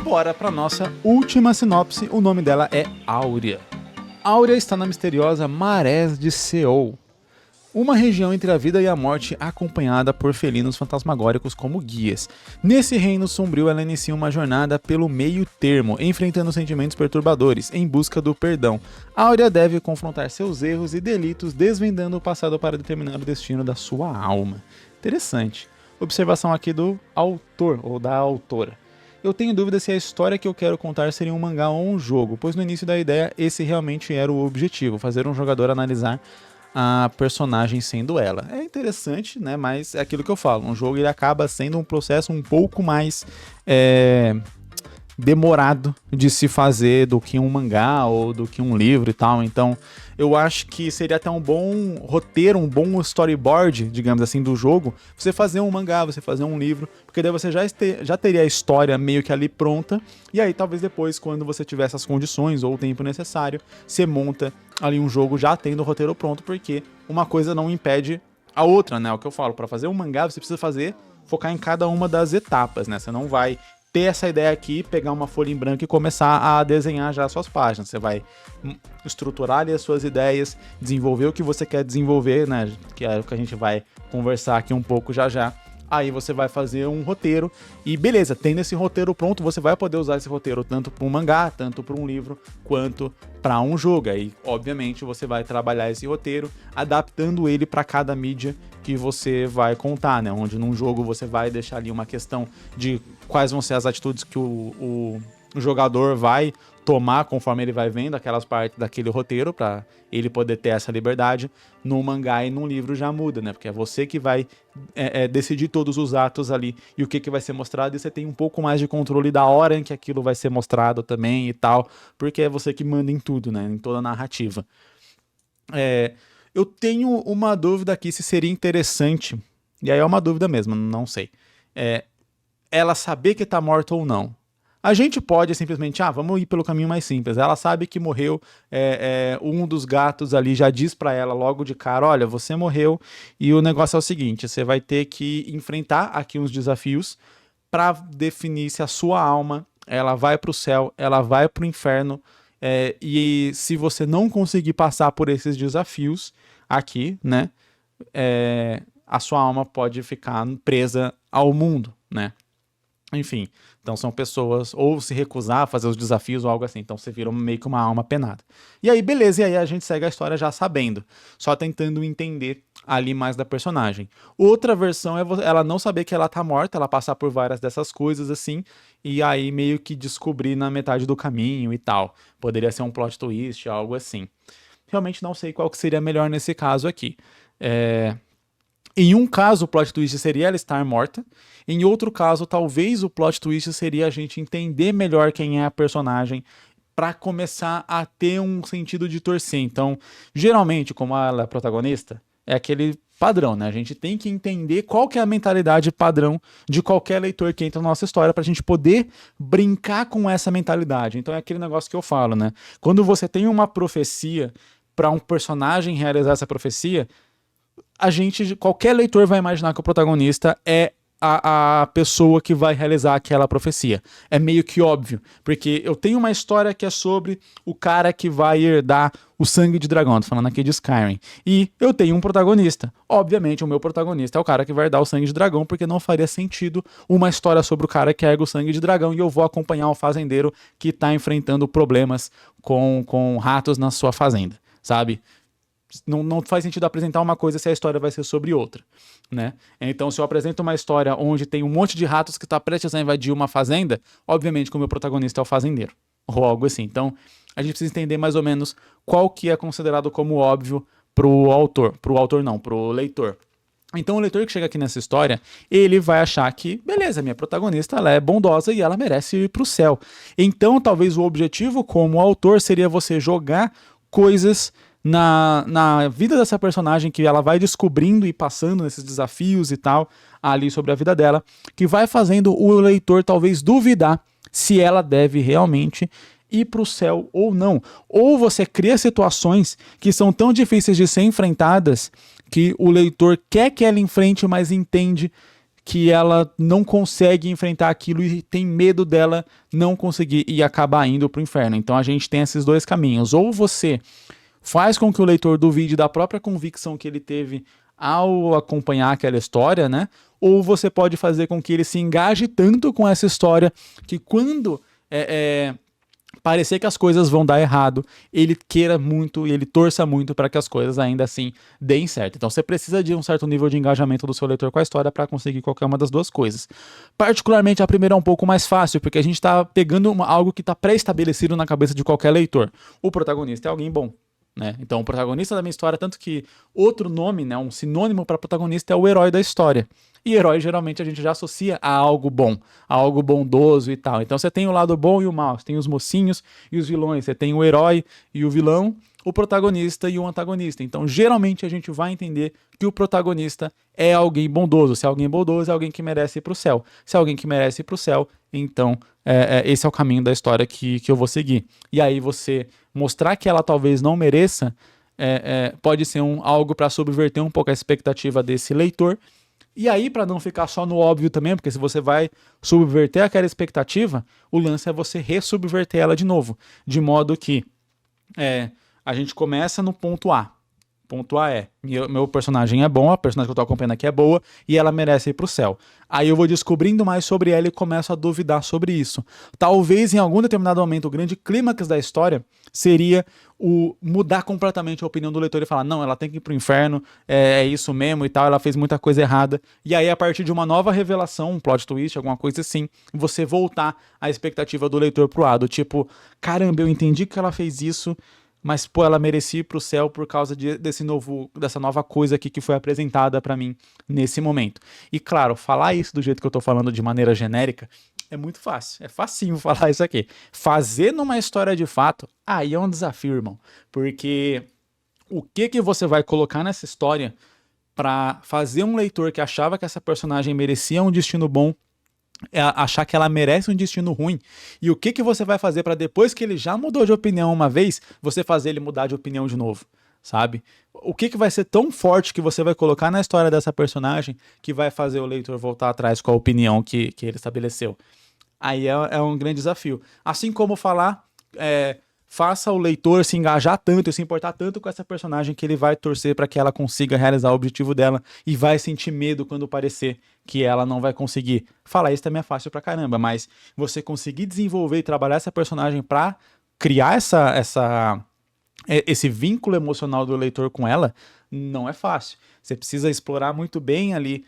Bora para nossa última sinopse, o nome dela é Áurea. Áurea está na misteriosa Marés de Seol, uma região entre a vida e a morte acompanhada por felinos fantasmagóricos como guias. Nesse reino sombrio, ela inicia uma jornada pelo meio termo, enfrentando sentimentos perturbadores, em busca do perdão. Áurea deve confrontar seus erros e delitos, desvendando o passado para determinar o destino da sua alma. Interessante. Observação aqui do autor, ou da autora. Eu tenho dúvida se a história que eu quero contar seria um mangá ou um jogo, pois no início da ideia esse realmente era o objetivo, fazer um jogador analisar a personagem sendo ela. É interessante, né? Mas é aquilo que eu falo, um jogo ele acaba sendo um processo um pouco mais demorado de se fazer do que um mangá ou do que um livro e tal. Então, eu acho que seria até um bom roteiro, um bom storyboard, digamos assim, do jogo, você fazer um mangá, você fazer um livro, porque daí você já teria a história meio que ali pronta, e aí talvez depois, quando você tiver essas condições ou o tempo necessário, você monta ali um jogo já tendo o roteiro pronto, porque uma coisa não impede a outra, né? É o que eu falo, para fazer um mangá você precisa focar em cada uma das etapas, né? Você não vai ter essa ideia aqui, pegar uma folha em branco e começar a desenhar já as suas páginas. Você vai estruturar ali as suas ideias, desenvolver o que você quer desenvolver, né? Que é o que a gente vai conversar aqui um pouco já já. Aí você vai fazer um roteiro e beleza, tendo esse roteiro pronto, você vai poder usar esse roteiro tanto para um mangá, tanto para um livro, quanto para um jogo. Aí, obviamente, você vai trabalhar esse roteiro, adaptando ele para cada mídia que você vai contar, né? Onde num jogo você vai deixar ali uma questão de quais vão ser as atitudes que o jogador vai tomar conforme ele vai vendo aquelas partes daquele roteiro para ele poder ter essa liberdade. No mangá e no livro já muda, né? Porque é você que vai decidir todos os atos ali e o que vai ser mostrado, e você tem um pouco mais de controle da hora em que aquilo vai ser mostrado também e tal, porque é você que manda em tudo, né? Em toda a narrativa. Eu tenho uma dúvida aqui se seria interessante, e aí é uma dúvida mesmo, não sei. Ela saber que tá morta ou não. A gente pode simplesmente, vamos ir pelo caminho mais simples. Ela sabe que morreu, um dos gatos ali já diz pra ela logo de cara, olha, você morreu e o negócio é o seguinte, você vai ter que enfrentar aqui uns desafios pra definir se a sua alma, ela vai pro céu, ela vai pro inferno, e se você não conseguir passar por esses desafios aqui, né, a sua alma pode ficar presa ao mundo, né? Enfim, então são pessoas, ou se recusar a fazer os desafios ou algo assim, então você vira meio que uma alma penada. E aí, beleza, e aí a gente segue a história já sabendo, só tentando entender ali mais da personagem. Outra versão é ela não saber que ela tá morta, ela passar por várias dessas coisas assim, e aí meio que descobrir na metade do caminho e tal. Poderia ser um plot twist, algo assim. Realmente não sei qual que seria melhor nesse caso aqui. Em um caso, o plot twist seria ela estar morta. Em outro caso, talvez o plot twist seria a gente entender melhor quem é a personagem para começar a ter um sentido de torcer. Então, geralmente, como ela é a protagonista, é aquele padrão, né? A gente tem que entender qual que é a mentalidade padrão de qualquer leitor que entra na nossa história para a gente poder brincar com essa mentalidade. Então, é aquele negócio que eu falo, né? Quando você tem uma profecia para um personagem realizar essa profecia, qualquer leitor vai imaginar que o protagonista é a pessoa que vai realizar aquela profecia. É meio que óbvio, porque eu tenho uma história que é sobre o cara que vai herdar o sangue de dragão, tô falando aqui de Skyrim, e eu tenho um protagonista. Obviamente, o meu protagonista é o cara que vai herdar o sangue de dragão, porque não faria sentido uma história sobre o cara que herda o sangue de dragão e eu vou acompanhar o fazendeiro que tá enfrentando problemas com ratos na sua fazenda, sabe? Não faz sentido apresentar uma coisa se a história vai ser sobre outra, né? Então, se eu apresento uma história onde tem um monte de ratos que está prestes a invadir uma fazenda, obviamente que o meu protagonista é o fazendeiro, ou algo assim. Então, a gente precisa entender mais ou menos qual que é considerado como óbvio pro leitor. Então, o leitor que chega aqui nessa história, ele vai achar que, beleza, minha protagonista ela é bondosa e ela merece ir pro céu. Então, talvez o objetivo como autor seria você jogar coisas na vida dessa personagem que ela vai descobrindo e passando nesses desafios e tal, ali sobre a vida dela, que vai fazendo o leitor talvez duvidar se ela deve realmente ir para o céu ou não. Ou você cria situações que são tão difíceis de ser enfrentadas que o leitor quer que ela enfrente, mas entende que ela não consegue enfrentar aquilo e tem medo dela não conseguir e acabar indo para o inferno. Então a gente tem esses dois caminhos. Ou você faz com que o leitor duvide da própria convicção que ele teve ao acompanhar aquela história, né? Ou você pode fazer com que ele se engaje tanto com essa história que quando parecer que as coisas vão dar errado, ele queira muito e ele torça muito para que as coisas ainda assim deem certo. Então você precisa de um certo nível de engajamento do seu leitor com a história para conseguir qualquer uma das duas coisas. Particularmente a primeira é um pouco mais fácil, porque a gente está pegando algo que está pré-estabelecido na cabeça de qualquer leitor. O protagonista é alguém bom. Né? Então, o protagonista da minha história, tanto que outro nome, né, um sinônimo para protagonista é o herói da história. E herói, geralmente, a gente já associa a algo bom, a algo bondoso e tal. Então, você tem o lado bom e o mal, você tem os mocinhos e os vilões, você tem o herói e o vilão, o protagonista e o antagonista. Então, geralmente, a gente vai entender que o protagonista é alguém bondoso. Se é alguém bondoso, é alguém que merece ir para o céu. Se é alguém que merece ir para o céu, então, esse é o caminho da história que eu vou seguir. E aí, você mostrar que ela talvez não mereça pode ser algo para subverter um pouco a expectativa desse leitor. E aí, para não ficar só no óbvio também, porque se você vai subverter aquela expectativa, o lance é você ressubverter ela de novo. De modo que a gente começa no ponto A. Ponto A é, meu personagem é bom, a personagem que eu tô acompanhando aqui é boa e ela merece ir pro céu. Aí eu vou descobrindo mais sobre ela e começo a duvidar sobre isso. Talvez em algum determinado momento o grande clímax da história seria o mudar completamente a opinião do leitor e falar, não, ela tem que ir pro inferno, é isso mesmo e tal, ela fez muita coisa errada. E aí a partir de uma nova revelação, um plot twist, alguma coisa assim, você voltar a expectativa do leitor pro lado, tipo, caramba, eu entendi que ela fez isso, mas, pô, ela merecia ir pro céu por causa dessa nova coisa aqui que foi apresentada pra mim nesse momento. E, claro, falar isso do jeito que eu tô falando de maneira genérica é muito fácil. É facinho falar isso aqui. Fazer numa história de fato, aí é um desafio, irmão. Porque o que você vai colocar nessa história pra fazer um leitor que achava que essa personagem merecia um destino bom achar que ela merece um destino ruim. E o que você vai fazer para depois que ele já mudou de opinião uma vez, você fazer ele mudar de opinião de novo, sabe? O que vai ser tão forte que você vai colocar na história dessa personagem que vai fazer o leitor voltar atrás com a opinião que ele estabeleceu? Aí é um grande desafio. Assim como falar, faça o leitor se engajar tanto e se importar tanto com essa personagem que ele vai torcer para que ela consiga realizar o objetivo dela e vai sentir medo quando parecer que ela não vai conseguir. Falar isso também é fácil pra caramba, mas você conseguir desenvolver e trabalhar essa personagem pra criar esse vínculo emocional do leitor com ela, não é fácil. Você precisa explorar muito bem ali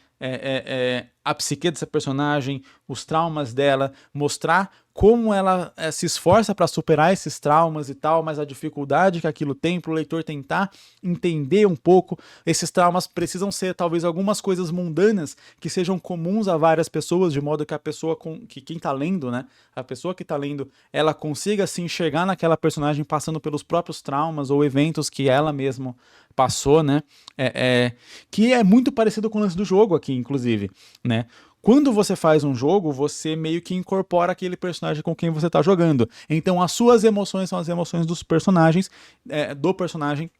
a psique dessa personagem, os traumas dela, mostrar como ela se esforça para superar esses traumas e tal, mas a dificuldade que aquilo tem para o leitor tentar entender um pouco. Esses traumas precisam ser talvez algumas coisas mundanas que sejam comuns a várias pessoas, de modo que a pessoa, que quem está lendo, né, a pessoa que está lendo, ela consiga se enxergar naquela personagem passando pelos próprios traumas ou eventos que ela mesma passou, né, que é muito parecido com o lance do jogo aqui, inclusive, né. Quando você faz um jogo, você meio que incorpora aquele personagem com quem você está jogando. Então as suas emoções são as emoções dos personagens, do personagem.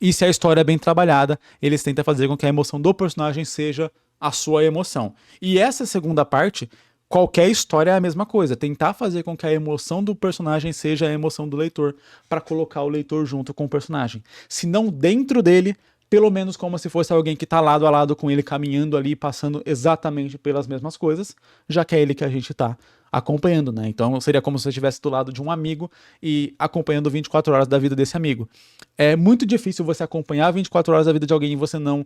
E se a história é bem trabalhada, eles tentam fazer com que a emoção do personagem seja a sua emoção. E essa segunda parte, qualquer história é a mesma coisa. Tentar fazer com que a emoção do personagem seja a emoção do leitor, para colocar o leitor junto com o personagem. Se não dentro dele, pelo menos como se fosse alguém que está lado a lado com ele, caminhando ali, passando exatamente pelas mesmas coisas, já que é ele que a gente está acompanhando, né? Então seria como se você estivesse do lado de um amigo e acompanhando 24 horas da vida desse amigo. É muito difícil você acompanhar 24 horas da vida de alguém e você não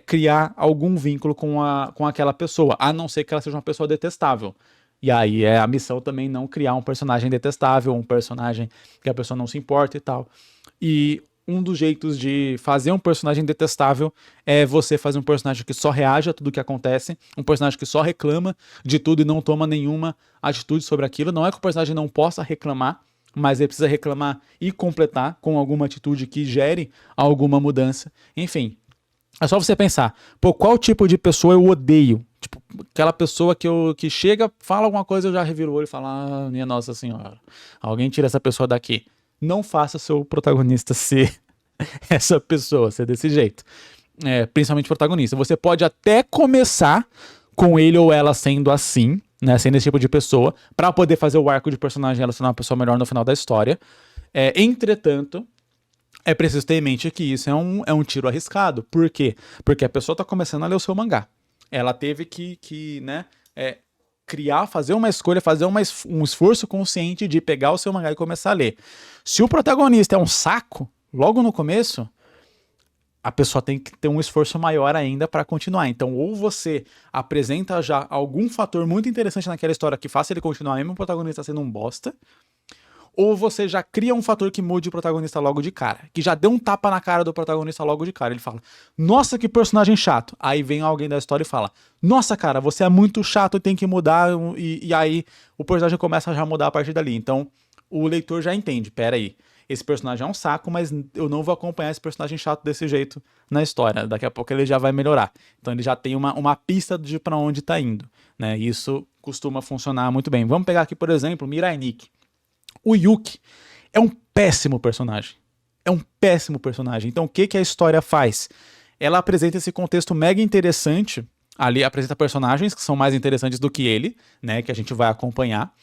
criar algum vínculo com aquela pessoa, a não ser que ela seja uma pessoa detestável. E aí é a missão também não criar um personagem detestável, um personagem que a pessoa não se importa e tal. E um dos jeitos de fazer um personagem detestável é você fazer um personagem que só reage a tudo que acontece, um personagem que só reclama de tudo e não toma nenhuma atitude sobre aquilo. Não é que o personagem não possa reclamar, mas ele precisa reclamar e completar com alguma atitude que gere alguma mudança. Enfim, é só você pensar, pô, qual tipo de pessoa eu odeio? Tipo, aquela pessoa que chega, fala alguma coisa, eu já reviro o olho e falo, ah, minha Nossa Senhora, alguém tira essa pessoa daqui. Não faça seu protagonista ser essa pessoa, ser desse jeito. Principalmente protagonista. Você pode até começar com ele ou ela sendo assim, né, sendo esse tipo de pessoa, para poder fazer o arco de personagem ela ser uma pessoa melhor no final da história. Entretanto, é preciso ter em mente que isso é um tiro arriscado. Por quê? Porque a pessoa tá começando a ler o seu mangá. Ela teve que né, criar, fazer uma escolha, fazer um esforço consciente de pegar o seu mangá e começar a ler. Se o protagonista é um saco, logo no começo, a pessoa tem que ter um esforço maior ainda para continuar. Então, ou você apresenta já algum fator muito interessante naquela história que faça ele continuar, mesmo o protagonista sendo um bosta, ou você já cria um fator que mude o protagonista logo de cara, que já deu um tapa na cara do protagonista logo de cara. Ele fala, nossa, que personagem chato. Aí vem alguém da história e fala, nossa, cara, você é muito chato e tem que mudar. E aí o personagem começa a já mudar a partir dali. Então o leitor já entende, pera aí, esse personagem é um saco, mas eu não vou acompanhar esse personagem chato desse jeito na história. Daqui a pouco ele já vai melhorar. Então ele já tem uma pista de para onde tá indo, né? Isso costuma funcionar muito bem. Vamos pegar aqui, por exemplo, Mirai Nikki. O Yuki é um péssimo personagem. É um péssimo personagem. Então o que a história faz? Ela apresenta esse contexto mega interessante. Ali apresenta personagens que são mais interessantes do que ele, né? Que a gente vai acompanhar.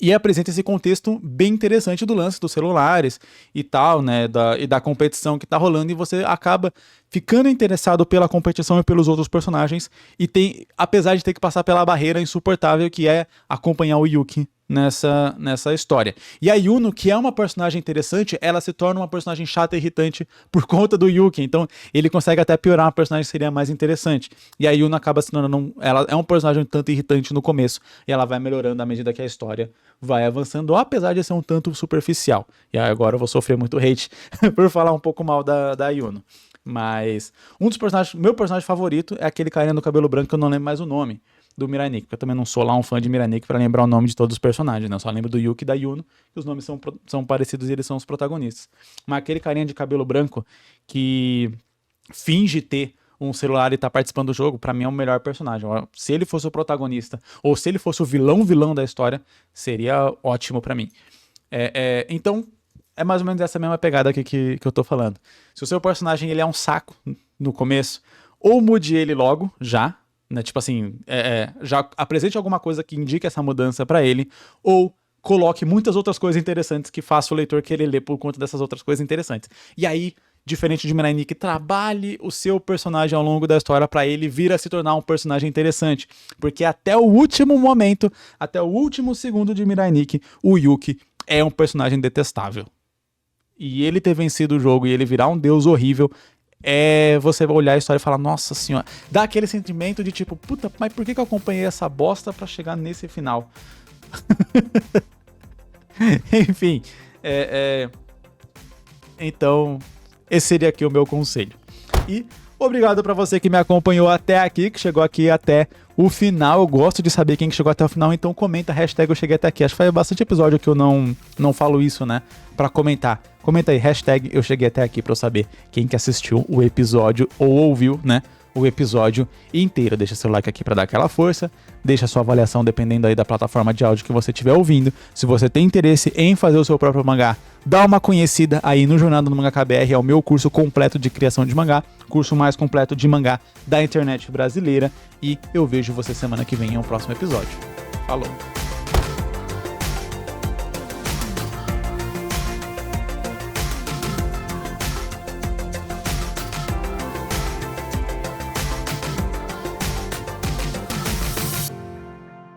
E apresenta esse contexto bem interessante do lance dos celulares e tal, né, da competição que tá rolando, e você acaba ficando interessado pela competição e pelos outros personagens, e apesar de ter que passar pela barreira insuportável que é acompanhar o Yuki nessa história. E a Yuno, que é uma personagem interessante, ela se torna uma personagem chata e irritante por conta do Yuki, então ele consegue até piorar uma personagem que seria mais interessante. E a Yuno acaba se tornando, ela é um personagem um tanto irritante no começo, e ela vai melhorando à medida que a história vai avançando, apesar de ser um tanto superficial. E agora eu vou sofrer muito hate por falar um pouco mal da Yuno. Mas um dos personagens, meu personagem favorito é aquele carinha do cabelo branco, que eu não lembro mais o nome, do Mirai Nikki, porque eu também não sou lá um fã de Mirai Nikki pra lembrar o nome de todos os personagens, né? Eu só lembro do Yuki e da Yuno, que os nomes são parecidos e eles são os protagonistas. Mas aquele carinha de cabelo branco que finge ter um celular e tá participando do jogo, pra mim é o melhor personagem. Se ele fosse o protagonista, ou se ele fosse o vilão da história, seria ótimo pra mim. Então, é mais ou menos essa mesma pegada aqui que eu tô falando. Se o seu personagem ele é um saco no começo, ou mude ele logo, já, né? Tipo assim, já apresente alguma coisa que indique essa mudança pra ele, ou coloque muitas outras coisas interessantes que faça o leitor querer ler por conta dessas outras coisas interessantes. E aí, diferente de Mirai Nikki, trabalhe o seu personagem ao longo da história pra ele vir a se tornar um personagem interessante. Porque até o último momento, até o último segundo de Mirai Nikki, o Yuki é um personagem detestável. E ele ter vencido o jogo e ele virar um deus horrível, você olhar a história e falar, nossa senhora, dá aquele sentimento de tipo, puta, mas por que eu acompanhei essa bosta pra chegar nesse final? Enfim, então, esse seria aqui o meu conselho. E obrigado pra você que me acompanhou até aqui, que chegou aqui até o final. Eu gosto de saber quem chegou até o final, então comenta, hashtag eu cheguei até aqui. Acho que faz bastante episódio que eu não falo isso, né? Pra comentar. Comenta aí, hashtag eu cheguei até aqui pra eu saber quem que assistiu o episódio ou ouviu, né? O episódio inteiro. Deixa seu like aqui pra dar aquela força, deixa sua avaliação dependendo aí da plataforma de áudio que você estiver ouvindo. Se você tem interesse em fazer o seu próprio mangá, dá uma conhecida aí no Jornada do Mangaka BR, é o meu curso completo de criação de mangá, curso mais completo de mangá da internet brasileira, e eu vejo você semana que vem em um próximo episódio. Falou!